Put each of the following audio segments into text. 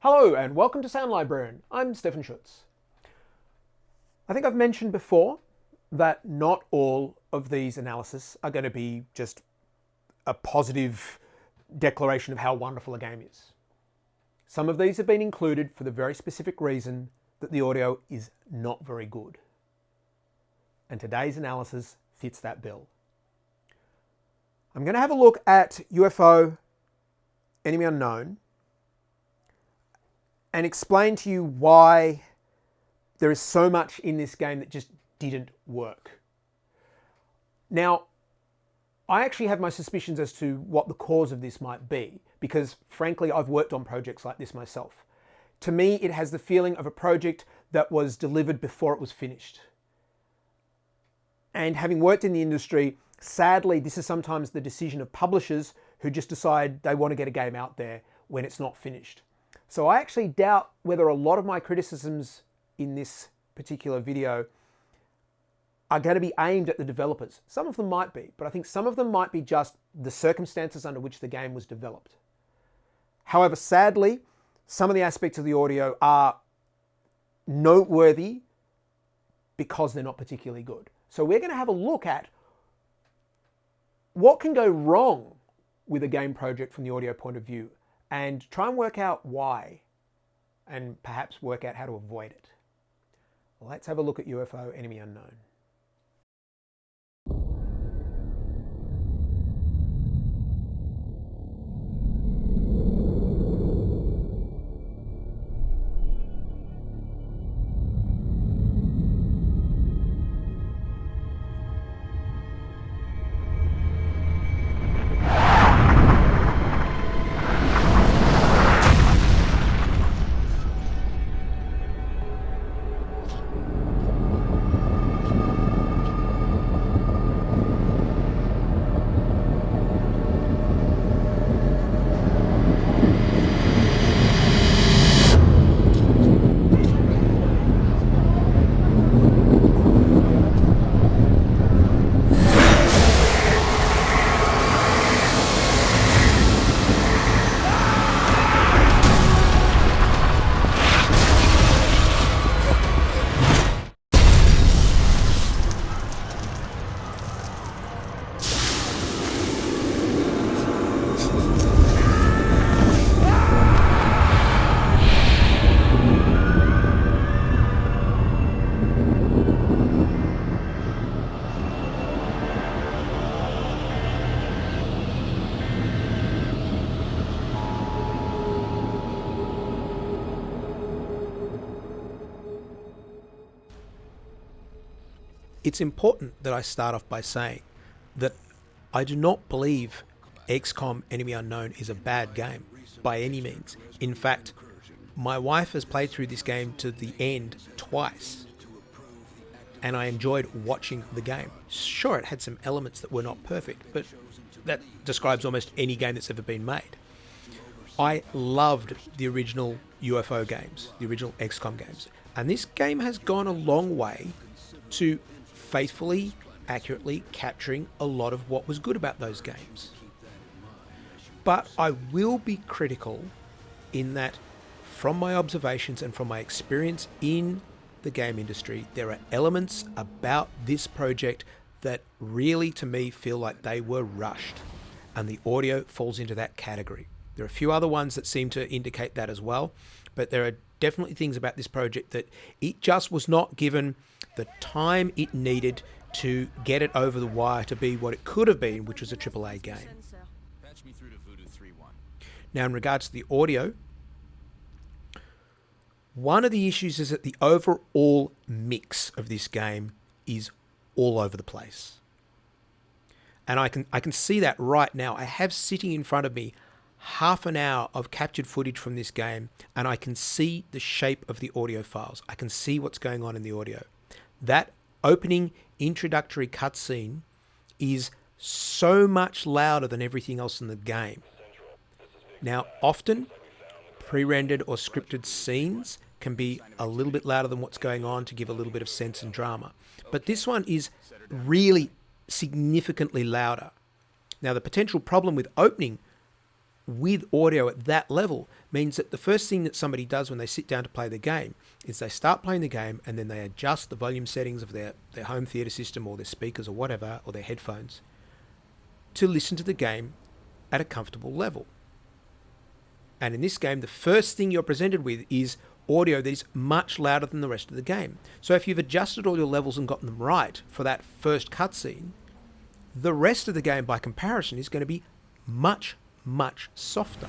Hello and welcome to Sound Librarian. I'm Stefan Schutz. I think I've mentioned before that not all of these analyses are going to be just a positive declaration of how wonderful a game is. Some of these have been included for the very specific reason that the audio is not very good. And today's analysis fits that bill. I'm going to have a look at UFO Enemy Unknown and explain to you why there is so much in this game that just didn't work. Now, I actually have my suspicions as to what the cause of this might be, because frankly, I've worked on projects like this myself. To me, it has the feeling of a project that was delivered before it was finished. And having worked in the industry, sadly, this is sometimes the decision of publishers who just decide they want to get a game out there when it's not finished. So I actually doubt whether a lot of my criticisms in this particular video are going to be aimed at the developers. Some of them might be, but I think some of them might be just the circumstances under which the game was developed. However, sadly, some of the aspects of the audio are noteworthy because they're not particularly good. So we're going to have a look at what can go wrong with a game project from the audio point of view and try and work out why and perhaps work out how to avoid it. Let's have a look at UFO Enemy Unknown. It's important that I start off by saying that I do not believe XCOM Enemy Unknown is a bad game by any means. In fact, my wife has played through this game to the end twice, and I enjoyed watching the game. Sure, it had some elements that were not perfect, but that describes almost any game that's ever been made. I loved the original UFO games, the original XCOM games, and this game has gone a long way to faithfully, accurately capturing a lot of what was good about those games. But I will be critical in that, from my observations and from my experience in the game industry, there are elements about this project that really, to me, feel like they were rushed, and the audio falls into that category. There are a few other ones that seem to indicate that as well, but there are definitely things about this project that it just was not given the time it needed to get it over the wire to be what it could have been, which was a AAA game. Now, in regards to the audio, one of the issues is that the overall mix of this game is all over the place. And I can see that right now. I have sitting in front of me half an hour of captured footage from this game, and I can see the shape of the audio files. I can see what's going on in the audio. That opening introductory cutscene is so much louder than everything else in the game. Now, often pre-rendered or scripted scenes can be a little bit louder than what's going on to give a little bit of sense and drama. But this one is really significantly louder. Now, the potential problem with opening with audio at that level means that the first thing that somebody does when they sit down to play the game is they start playing the game and then they adjust the volume settings of their home theater system or their speakers or whatever, or their headphones, to listen to the game at a comfortable level. And in this game, the first thing you're presented with is audio that is much louder than the rest of the game. So if you've adjusted all your levels and gotten them right for that first cutscene, the rest of the game by comparison is going to be much, much softer.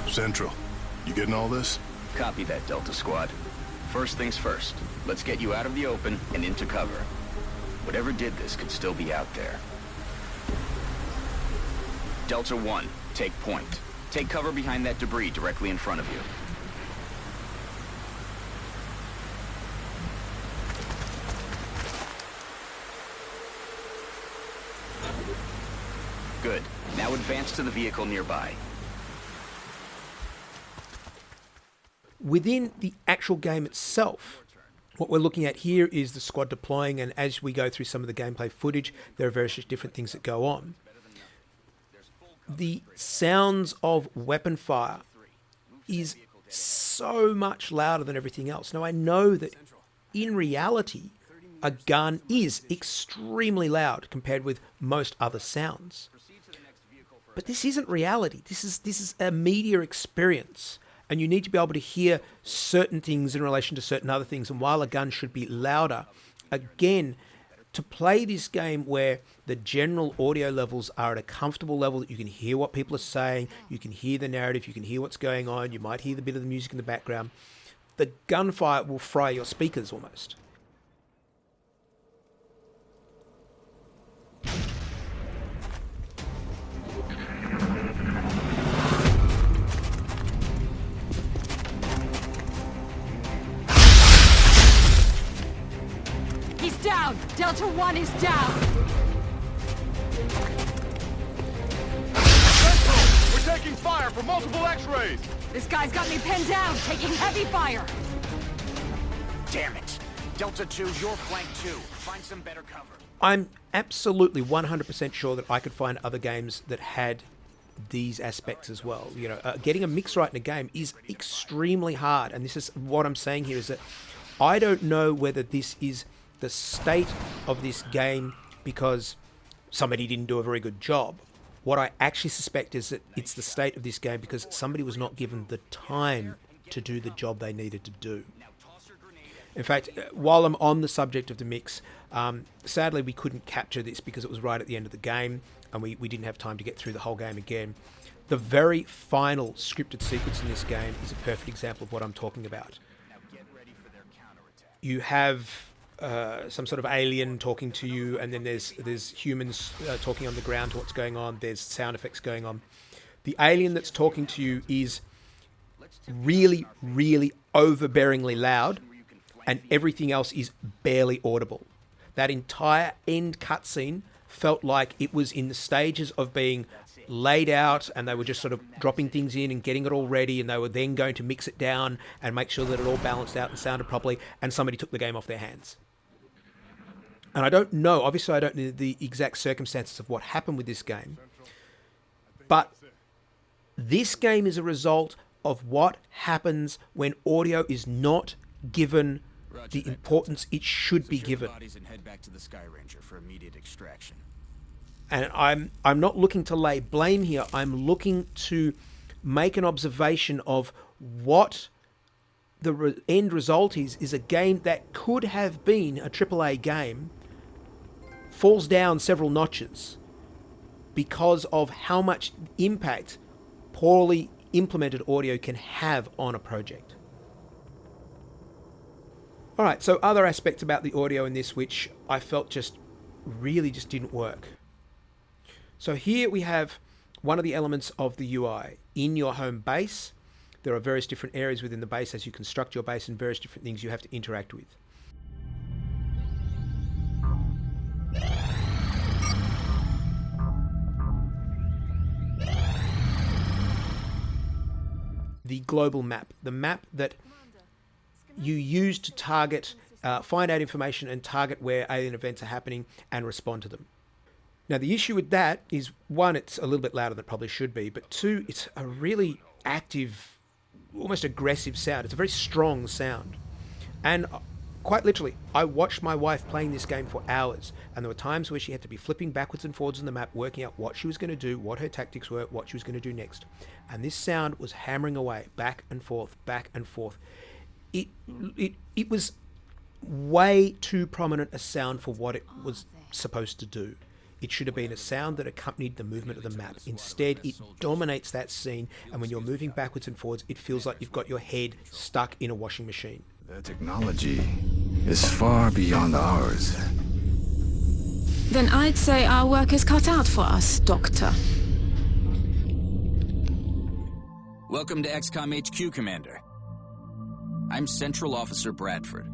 Central, you getting all this? Copy that, Delta Squad. First things first, let's get you out of the open and into cover. Whatever did this could still be out there. Delta 1, take point. Take cover behind that debris directly in front of you. Good. Now advance to the vehicle nearby. Within the actual game itself, what we're looking at here is the squad deploying, and as we go through some of the gameplay footage, there are various different things that go on. The sounds of weapon fire is so much louder than everything else. Now, I know that in reality, a gun is extremely loud compared with most other sounds. But this isn't reality. This is a media experience. And you need to be able to hear certain things in relation to certain other things. And while a gun should be louder, again, to play this game where the general audio levels are at a comfortable level that you can hear what people are saying, you can hear the narrative, you can hear what's going on, you might hear the bit of the music in the background, the gunfire will fry your speakers almost. Down! Delta 1 is down! Central! We're taking fire from multiple X-rays! This guy's got me pinned down, taking heavy fire! Damn it! Delta 2, your flank too. Find some better cover. I'm absolutely 100% sure that I could find other games that had these aspects as well. You know, getting a mix right in a game is extremely hard, and this is what I'm saying here is that I don't know whether this is the state of this game because somebody didn't do a very good job. What I actually suspect is that it's the state of this game because somebody was not given the time to do the job they needed to do. In fact, while I'm on the subject of the mix, sadly we couldn't capture this because it was right at the end of the game and we didn't have time to get through the whole game again. The very final scripted sequence in this game is a perfect example of what I'm talking about. You have some sort of alien talking to you, and then there's humans talking on the ground to what's going on. There's sound effects going on. The alien that's talking to you is really, really overbearingly loud, and everything else is barely audible. That entire end cutscene felt like it was in the stages of being laid out, and they were just sort of dropping things in and getting it all ready, and they were then going to mix it down and make sure that it all balanced out and sounded properly, and somebody took the game off their hands. And I don't know, obviously I don't know the exact circumstances of what happened with this game, but this game is a result of what happens when audio is not given the importance it should be given. And I'm not looking to lay blame here. I'm looking to make an observation of what the end result is a game that could have been a AAA game falls down several notches because of how much impact poorly implemented audio can have on a project. All right, so other aspects about the audio in this which I felt just really just didn't work. So here we have one of the elements of the UI. In your home base, there are various different areas within the base as you construct your base and various different things you have to interact with. The global map, the map that you use to target, find out information and target where alien events are happening and respond to them. Now, the issue with that is, one, it's a little bit louder than it probably should be, but two, it's a really active, almost aggressive sound. It's a very strong sound. And quite literally, I watched my wife playing this game for hours, and there were times where she had to be flipping backwards and forwards on the map, working out what she was going to do, what her tactics were, what she was going to do next. And this sound was hammering away, back and forth, back and forth. It was way too prominent a sound for what it was supposed to do. It should have been a sound that accompanied the movement of the map. Instead, it dominates that scene, and when you're moving backwards and forwards, it feels like you've got your head stuck in a washing machine. The technology is far beyond ours. Then I'd say our work is cut out for us, Doctor. Welcome to XCOM HQ, Commander. I'm Central Officer Bradford.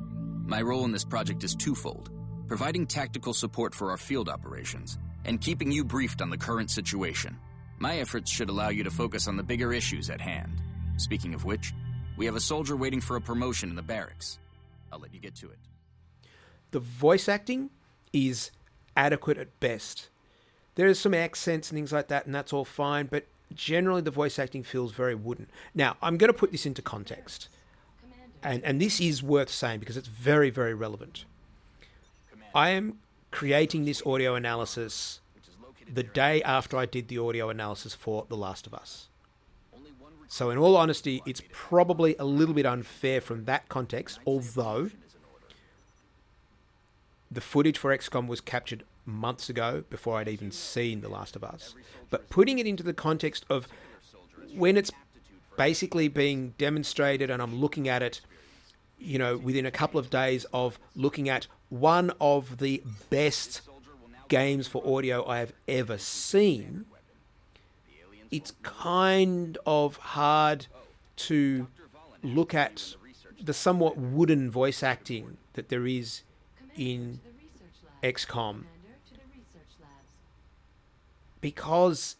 My role in this project is twofold: providing tactical support for our field operations, and keeping you briefed on the current situation. My efforts should allow you to focus on the bigger issues at hand. Speaking of which, we have a soldier waiting for a promotion in the barracks. I'll let you get to it. The voice acting is adequate at best. There are some accents and things like that, and that's all fine, but generally the voice acting feels very wooden. Now, I'm going to put this into context, and this is worth saying because it's very, very relevant. I am creating this audio analysis the day after I did the audio analysis for The Last of Us. So in all honesty, it's probably a little bit unfair from that context, although the footage for XCOM was captured months ago before I'd even seen The Last of Us. But putting it into the context of when it's basically being demonstrated and I'm looking at it, you know, within a couple of days of looking at one of the best games for audio I have ever seen, it's kind of hard to look at the somewhat wooden voice acting that there is in XCOM, because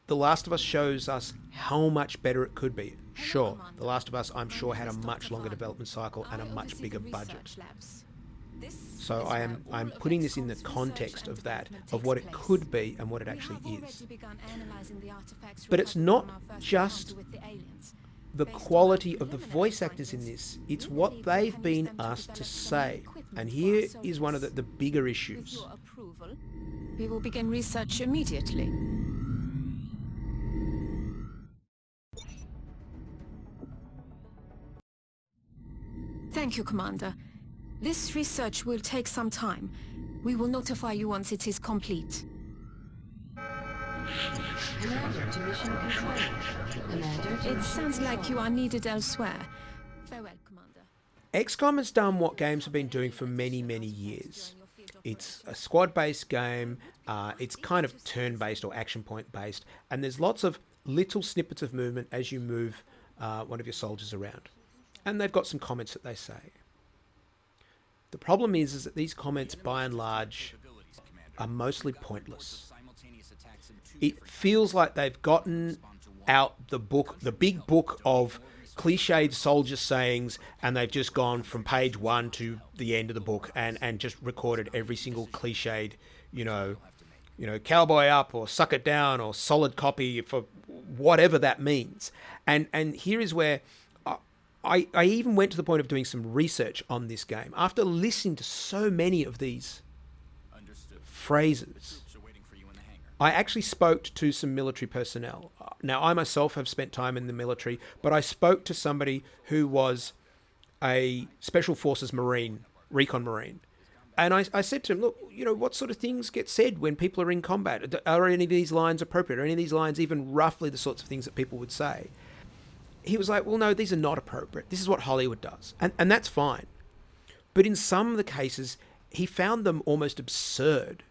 The Last of Us shows us how much better it could be. Sure, The Last of Us, I'm sure, had a much longer development cycle and a much bigger budget. So I'm putting this in the context of that, of what it could be and what it actually is. But it's not just the quality of the voice actors in this, it's what they've been asked to say. And here is one of the bigger issues. With your approval, we will begin research immediately. Thank you, Commander. This research will take some time. We will notify you once it is complete. Commander to mission control. Commander to It sounds like you are needed elsewhere. Farewell, Commander. XCOM has done what games have been doing for many, many years. It's a squad-based game, it's kind of turn-based or action point-based, and there's lots of little snippets of movement as you move one of your soldiers around. And they've got some comments that they say. The problem is that these comments, by and large, are mostly pointless. It feels like they've gotten out the big book of cliched soldier sayings, and they've just gone from page 1 to the end of the book and just recorded every single cliched, you know, cowboy up or suck it down or solid copy for whatever that means. And here is where I even went to the point of doing some research on this game. After listening to so many of these phrases, I actually spoke to some military personnel. Now, I myself have spent time in the military, but I spoke to somebody who was a Special Forces Marine, recon Marine. And I said to him, look, you know, what sort of things get said when people are in combat? Are any of these lines appropriate? Are any of these lines even roughly the sorts of things that people would say? He was like, well, no, these are not appropriate. This is what Hollywood does. And that's fine. But in some of the cases, he found them almost absurd.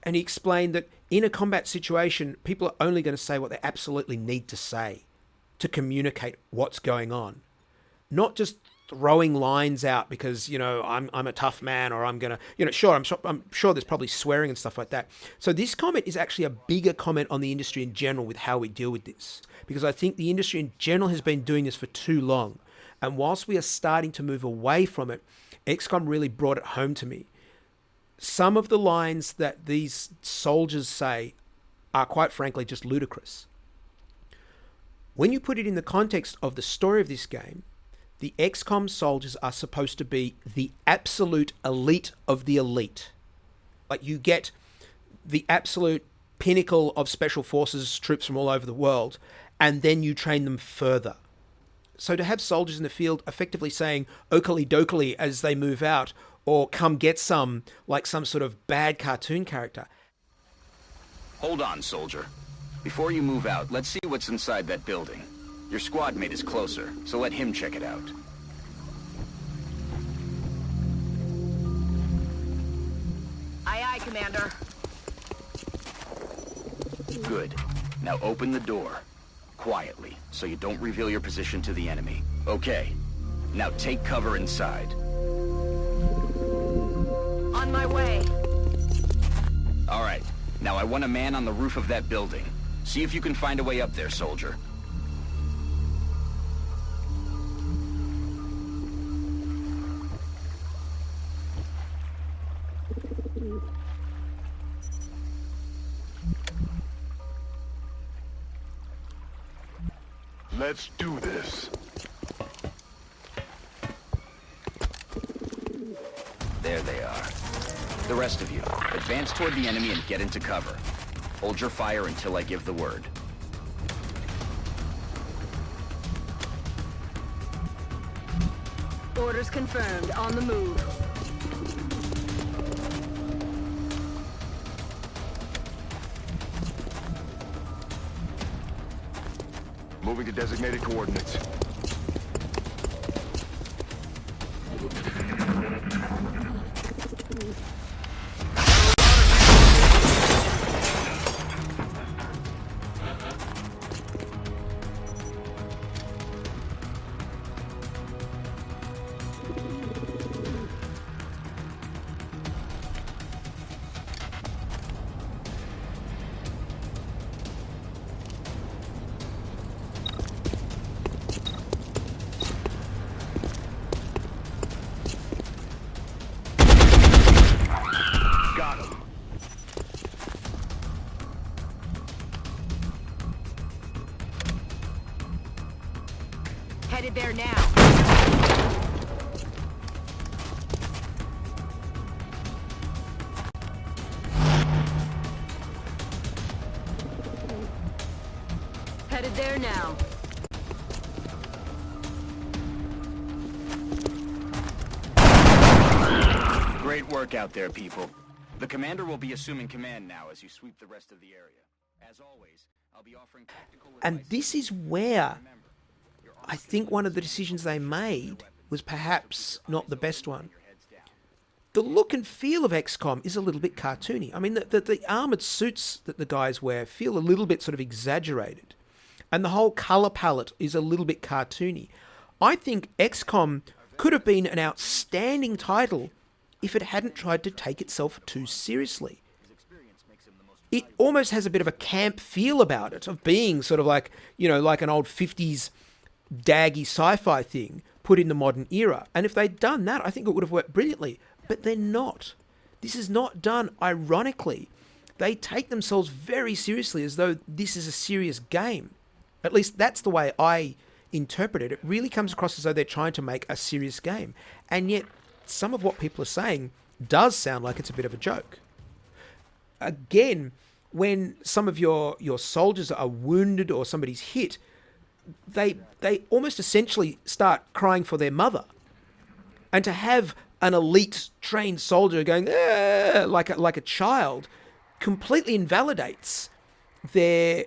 And he explained that in a combat situation, people are only going to say what they absolutely need to say to communicate what's going on. Not just throwing lines out because, you know, I'm a tough man, or I'm going to, you know, sure, I'm sure there's probably swearing and stuff like that. So this comment is actually a bigger comment on the industry in general with how we deal with this. Because I think the industry in general has been doing this for too long. And whilst we are starting to move away from it, XCOM really brought it home to me. Some of the lines that these soldiers say are quite frankly just ludicrous. When you put it in the context of the story of this game, the XCOM soldiers are supposed to be the absolute elite of the elite. Like, you get the absolute pinnacle of special forces troops from all over the world, and then you train them further. So to have soldiers in the field effectively saying "okily dokily" as they move out, or "come get some," like some sort of bad cartoon character. Hold on, soldier. Before you move out, let's see what's inside that building. Your squad mate is closer, so let him check it out. Aye, aye, Commander. Good. Now open the door. Quietly, so you don't reveal your position to the enemy. Okay. Now take cover inside. On my way. All right. Now I want a man on the roof of that building. See if you can find a way up there, soldier. Let's do this. There they are. The rest of you, advance toward the enemy and get into cover. Hold your fire until I give the word. Orders confirmed. On the move. Moving to designated coordinates. Got him. Headed there now. Headed there now. Great work out there, people. The commander will be assuming command now as you sweep the rest of the area. As always, I'll be offering tactical And advice. this is where I think one of the decisions they made was perhaps not the best one. The look and feel of XCOM is a little bit cartoony. I mean, the armoured suits that the guys wear feel a little bit sort of exaggerated. And the whole colour palette is a little bit cartoony. I think XCOM could have been an outstanding title if it hadn't tried to take itself too seriously. It almost has a bit of a camp feel about it, of being sort of like, you know, like an old 50s daggy sci-fi thing put in the modern era. And if they'd done that, I think it would have worked brilliantly. But they're not. This is not done ironically. They take themselves very seriously as though this is a serious game. At least that's the way I interpret it. It really comes across as though they're trying to make a serious game. And yet, some of what people are saying does sound like it's a bit of a joke. Again, when some of your soldiers are wounded or somebody's hit, they almost essentially start crying for their mother. And to have an elite trained soldier going like a child completely invalidates their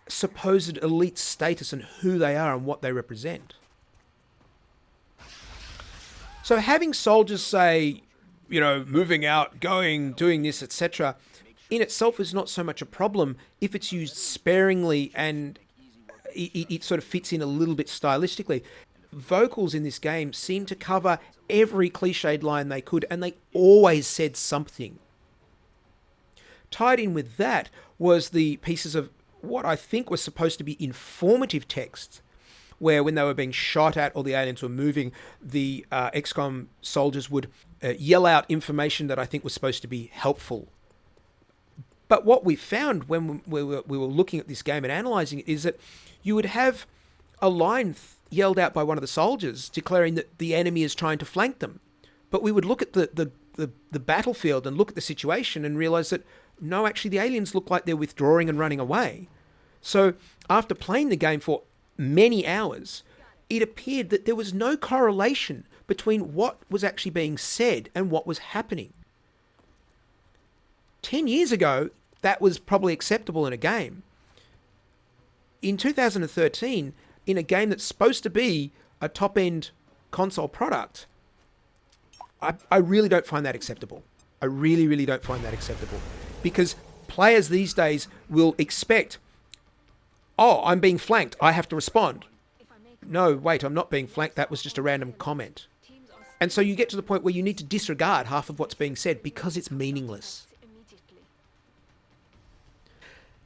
supposed elite status and who they are and what they represent. So having soldiers say, you know, moving out, going, doing this, etc., in itself is not so much a problem if it's used sparingly and it sort of fits in a little bit stylistically. Vocals in this game seem to cover every cliched line they could, and they always said something. Tied in with that was the pieces of what I think was supposed to be informative texts, where when they were being shot at or the aliens were moving, the XCOM soldiers would yell out information that I think was supposed to be helpful. But what we found when we were looking at this game and analysing it is that you would have a line yelled out by one of the soldiers declaring that the enemy is trying to flank them. But we would look at the battlefield and look at the situation and realise that, no, actually the aliens look like they're withdrawing and running away. So after playing the game for many hours, it appeared that there was no correlation between what was actually being said and what was happening. 10 years ago, that was probably acceptable in a game. In 2013, in a game that's supposed to be a top-end console product, I really don't find that acceptable. I really, really don't find that acceptable. Because players these days will expect, oh, I'm being flanked, I have to respond. No, wait, I'm not being flanked, that was just a random comment. And so you get to the point where you need to disregard half of what's being said because it's meaningless.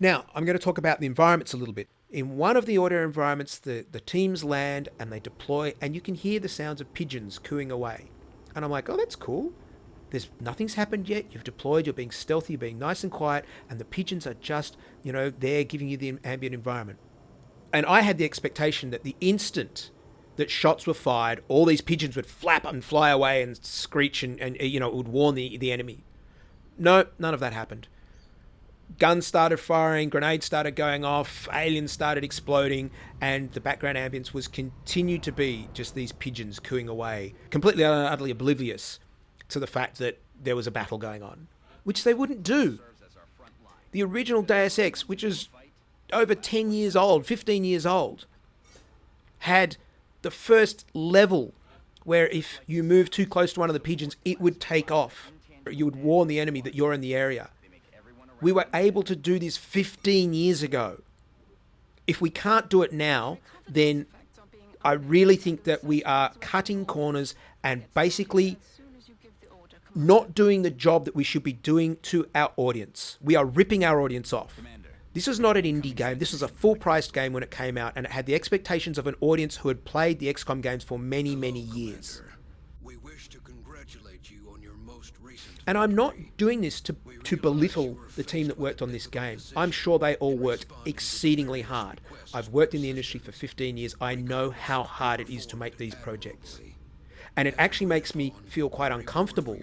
Now, I'm going to talk about the environments a little bit. In one of the audio environments, the teams land and they deploy, and you can hear the sounds of pigeons cooing away. And I'm like, oh, that's cool. Nothing's happened yet. You've deployed, you're being stealthy, you're being nice and quiet, and the pigeons are just, there giving you the ambient environment. And I had the expectation that the instant that shots were fired, all these pigeons would flap and fly away and screech and it would warn the enemy. No, none of that happened. Guns started firing, grenades started going off, aliens started exploding, and the background ambience was continued to be just these pigeons cooing away, completely and utterly oblivious to the fact that there was a battle going on, which they wouldn't do. The original Deus Ex, which is over 10 years old, 15 years old, had the first level where if you move too close to one of the pigeons, it would take off. You would warn the enemy that you're in the area. We were able to do this 15 years ago. If we can't do it now, then I really think that we are cutting corners and basically not doing the job that we should be doing to our audience. We are ripping our audience off. This is not an indie game. This was a full-priced game when it came out, and it had the expectations of an audience who had played the XCOM games for many, many years. We wish to congratulate you on your most recent And I'm not doing this to belittle the team that worked on this game. I'm sure they all worked exceedingly hard. I've worked in the industry for 15 years. I know how hard it is to make these projects. And it actually makes me feel quite uncomfortable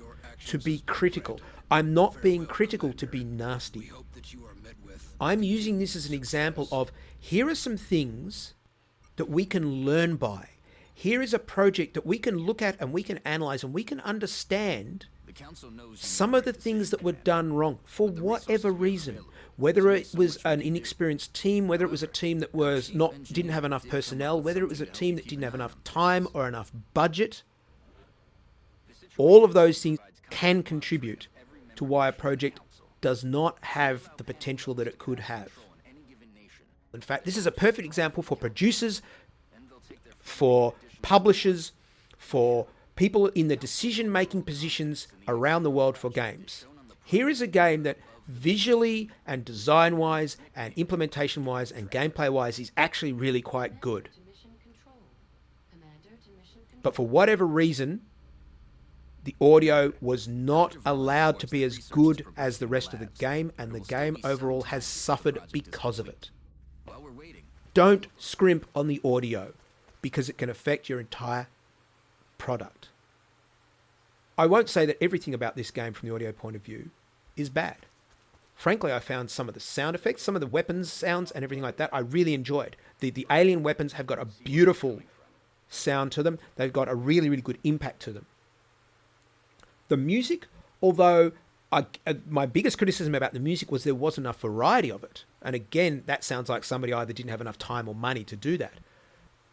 to be critical. I'm not being critical to be nasty. I'm using this as an example of, here are some things that we can learn by. Here is a project that we can look at and we can analyze and we can understand some of the things that were done wrong for whatever reason. Whether it was an inexperienced team, whether it was a team that didn't have enough personnel, whether it was a team that didn't have enough time or enough budget. All of those things can contribute to why a project does not have the potential that it could have. In fact, this is a perfect example for producers, for publishers, for people in the decision-making positions around the world for games. Here is a game that visually and design-wise and implementation-wise and gameplay-wise is actually really quite good. But for whatever reason, the audio was not allowed to be as good as the rest of the game, and the game overall has suffered because of it. Don't scrimp on the audio, because it can affect your entire product. I won't say that everything about this game from the audio point of view is bad. Frankly, I found some of the sound effects, some of the weapons sounds and everything like that, I really enjoyed. The alien weapons have got a beautiful sound to them. They've got a really, really good impact to them. The music, although my biggest criticism about the music was there wasn't enough variety of it. And again, that sounds like somebody either didn't have enough time or money to do that.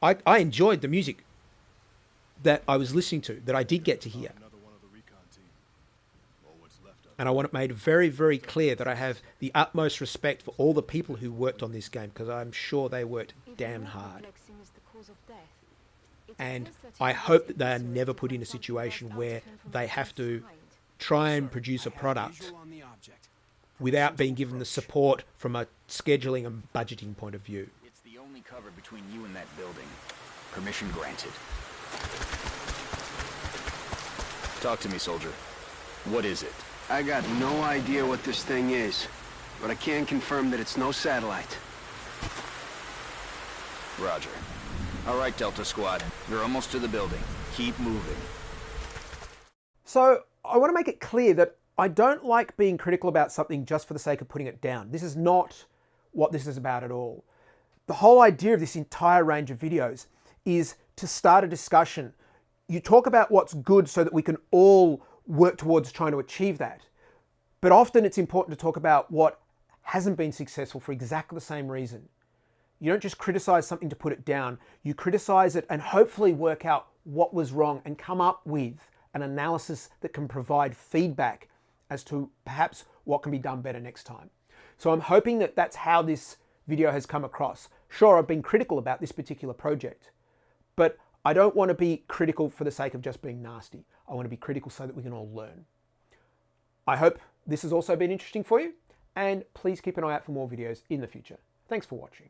I enjoyed the music that I was listening to, that I did get to hear. And I want it made very, very clear that I have the utmost respect for all the people who worked on this game, because I'm sure they worked damn hard. And I hope that they are never put in a situation where they have to try and produce a product without being given the support from a scheduling and budgeting point of view. only cover between you and that building. Permission granted. Talk to me, soldier. What is it? I got no idea what this thing is, but I can confirm that it's no satellite. Roger. All right, Delta Squad. You're almost to the building. Keep moving. So I want to make it clear that I don't like being critical about something just for the sake of putting it down. This is not what this is about at all. The whole idea of this entire range of videos is to start a discussion. You talk about what's good so that we can all work towards trying to achieve that. But often it's important to talk about what hasn't been successful for exactly the same reason. You don't just criticize something to put it down. You criticize it and hopefully work out what was wrong and come up with an analysis that can provide feedback as to perhaps what can be done better next time. So I'm hoping that that's how this video has come across. Sure, I've been critical about this particular project, but I don't want to be critical for the sake of just being nasty. I want to be critical so that we can all learn. I hope this has also been interesting for you, and please keep an eye out for more videos in the future. Thanks for watching.